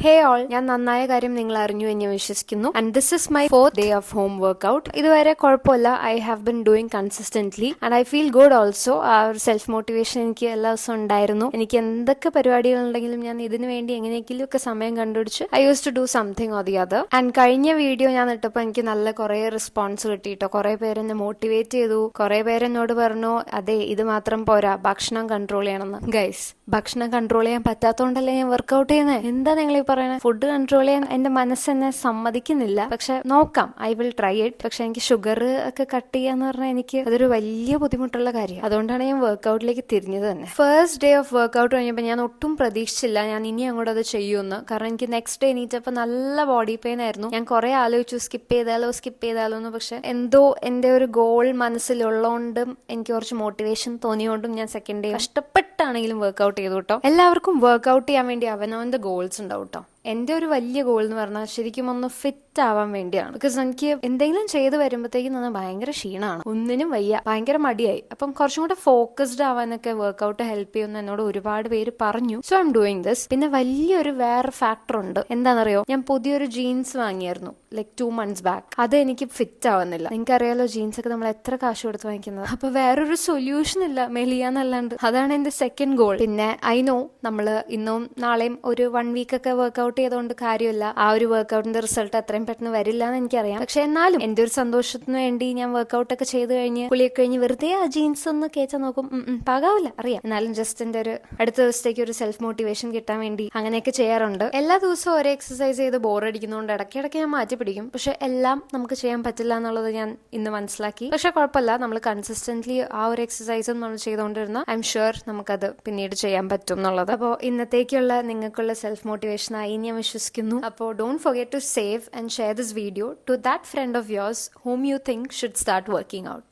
ഹേ all, ഞാൻ നന്നായ കാര്യം നിങ്ങൾ അറിഞ്ഞു എന്ന് വിശ്വസിക്കുന്നു. And this is my 4th day of home workout. ഇതുവരെ കുഴപ്പമില്ല. I have been doing consistently and I feel good also. ആ ഒരു സെൽഫ് മോട്ടിവേഷൻ എനിക്ക് എല്ലാ ദിവസവും ഉണ്ടായിരുന്നു. എനിക്ക് എന്തൊക്കെ പരിപാടികൾ ഉണ്ടെങ്കിലും ഞാൻ ഇതിനു വേണ്ടി എങ്ങനെയെങ്കിലും ഒക്കെ സമയം കണ്ടുപിടിച്ച് I use to do something or the other. And കഴിഞ്ഞ വീഡിയോ ഞാൻ ഇട്ടപ്പോൾ എനിക്ക് നല്ല കുറെ റെസ്പോൺസ് കിട്ടിയിട്ടോ. കുറെ പേരെന്നെ മോട്ടിവേറ്റ് ചെയ്തു. കുറെ പേരെന്നോട് പറഞ്ഞു, അതെ ഇത് മാത്രം പോരാ, ഭക്ഷണം കൺട്രോൾ ചെയ്യണമെന്ന്. ഗൈസ്, ഭക്ഷണം കൺട്രോൾ ചെയ്യാൻ പറ്റാത്തതുകൊണ്ടല്ലേ ഞാൻ വർക്ക്ഔട്ട് ചെയ്യുന്നത്? എന്താ നിങ്ങൾ ഈ പറയുന്നത്? ഫുഡ് കൺട്രോൾ ചെയ്യാൻ എന്റെ മനസ്സ് എന്നെ സമ്മതിക്കുന്നില്ല. പക്ഷെ നോക്കാം, ഐ വിൽ ട്രൈ ഇറ്റ്. പക്ഷെ എനിക്ക് ഷുഗർ ഒക്കെ കട്ട് ചെയ്യാന്ന് പറഞ്ഞാൽ എനിക്ക് അതൊരു വലിയ ബുദ്ധിമുട്ടുള്ള കാര്യം. അതുകൊണ്ടാണ് ഞാൻ വർക്ക്ഔട്ടിലേക്ക് തിരിഞ്ഞത് തന്നെ. ഫസ്റ്റ് ഡേ ഓഫ് വർക്ക്ഔട്ട് കഴിഞ്ഞപ്പോൾ ഞാൻ ഒട്ടും പ്രതീക്ഷിച്ചില്ല ഞാൻ ഇനി അങ്ങോട്ട് അത് ചെയ്യുമെന്ന്. കാരണം എനിക്ക് നെക്സ്റ്റ് ഡേ എണീറ്റപ്പോൾ നല്ല ബോഡി പെയിൻ ആയിരുന്നു. ഞാൻ കുറെ ആലോചിച്ചു സ്കിപ്പ് ചെയ്താലോ എന്ന്. പക്ഷെ എന്തോ എന്റെ ഒരു ഗോൾ മനസ്സിലുള്ളതുകൊണ്ടും എനിക്ക് കുറച്ച് മോട്ടിവേഷൻ തോന്നിയോണ്ടും ഞാൻ സെക്കൻഡ് ഡേ കഷ്ടപ്പെട്ടാണെങ്കിലും വർക്ക്ഔട്ട് ചെയ്തു കേട്ടോ. എല്ലാവർക്കും വർക്ക്ഔട്ട് ചെയ്യാൻ വേണ്ടി അവനവന്റെ ഗോൾസ് ഉണ്ടാവും കേട്ടോ. എന്റെ ഒരു വലിയ ഗോൾ എന്ന് പറഞ്ഞാൽ ശരിക്കും ഒന്ന് ഫിറ്റ് ആവാൻ വേണ്ടിയാണ്. ബിക്കോസ് എനിക്ക് എന്തെങ്കിലും ചെയ്ത് വരുമ്പോഴത്തേക്കും തന്നെ ഭയങ്കര ക്ഷീണമാണ്, ഒന്നിനും വയ്യ, ഭയങ്കര മടിയായി. അപ്പം കുറച്ചും കൂടെ ഫോക്കസ്ഡ് ആവാനൊക്കെ വർക്ക്ഔട്ട് ഹെൽപ്പ് ചെയ്യുമെന്ന് എന്നോട് ഒരുപാട് പേര് പറഞ്ഞു. So I am doing this. പിന്നെ വലിയൊരു വേറെ ഫാക്ടർ ഉണ്ട്. എന്താണെന്നറിയോ, ഞാൻ പുതിയൊരു ജീൻസ് വാങ്ങിയായിരുന്നു ലൈക്ക് 2 months ബാക്ക്. അത് എനിക്ക് ഫിറ്റ് ആവുന്നില്ല. നിങ്ങൾക്കറിയാലോ ജീൻസ് ഒക്കെ നമ്മൾ എത്ര കാശ് കൊടുത്ത് വാങ്ങിക്കുന്നത്. അപ്പൊ വേറൊരു സൊല്യൂഷൻ ഇല്ല മെലിയാന്നല്ലാണ്ട്. അതാണ് എന്റെ സെക്കൻഡ് ഗോൾ. പിന്നെ ഐ നോ നമ്മള് ഇന്നും നാളെയും ഒരു 1 week ഒക്കെ വർക്ക്ഔട്ട് ചെയ്തുകൊണ്ട് കാര്യമില്ല. ആ ഒരു വർക്ക്ഔട്ടിന്റെ റിസൾട്ട് അത്രയും പെട്ടെന്ന് വരില്ല എന്ന് എനിക്കറിയാം. പക്ഷെ എന്നാലും എന്റെ ഒരു സന്തോഷത്തിന് വേണ്ടി ഞാൻ വർക്ക്ഔട്ട് ഒക്കെ ചെയ്ത് കഴിഞ്ഞ് കുളിയൊക്കെ കഴിഞ്ഞ് വെറുതെ ആ ജീൻസ് ഒന്ന് കേച്ചാൽ നോക്കും, പാകാവില്ല അറിയാം. എന്നാലും ജസ്റ്റ് എന്റെ ഒരു അടുത്ത ദിവസത്തേക്ക് ഒരു സെൽഫ് മോട്ടിവേഷൻ കിട്ടാൻ വേണ്ടി അങ്ങനെയൊക്കെ ചെയ്യാറുണ്ട്. എല്ലാ ദിവസവും ഒരേ എക്സസൈസ് ചെയ്ത് ബോറടിക്കുന്നതുകൊണ്ട് ഇടയ്ക്കിടയ്ക്ക് ഞാൻ മാറ്റി പിടിക്കും. പക്ഷെ എല്ലാം നമുക്ക് ചെയ്യാൻ പറ്റില്ല എന്നുള്ളത് ഞാൻ ഇന്ന് മനസ്സിലാക്കി. പക്ഷെ കുഴപ്പമില്ല, നമ്മൾ കൺസിസ്റ്റന്റ്ലി ആ ഒരു എക്സസൈസും നമ്മൾ ചെയ്തുകൊണ്ടിരുന്ന ഐ എം ഷുവർ നമുക്കത് പിന്നീട് ചെയ്യാൻ പറ്റും എന്നുള്ളത്. അപ്പോൾ ഇന്നത്തേക്കുള്ള നിങ്ങൾക്കുള്ള സെൽഫ് മോട്ടിവേഷനായി ഞാൻ വിശ്വസിക്കുന്നു. അപ്പോൾ don't forget to save and share this video to that friend of yours whom you think should start working out.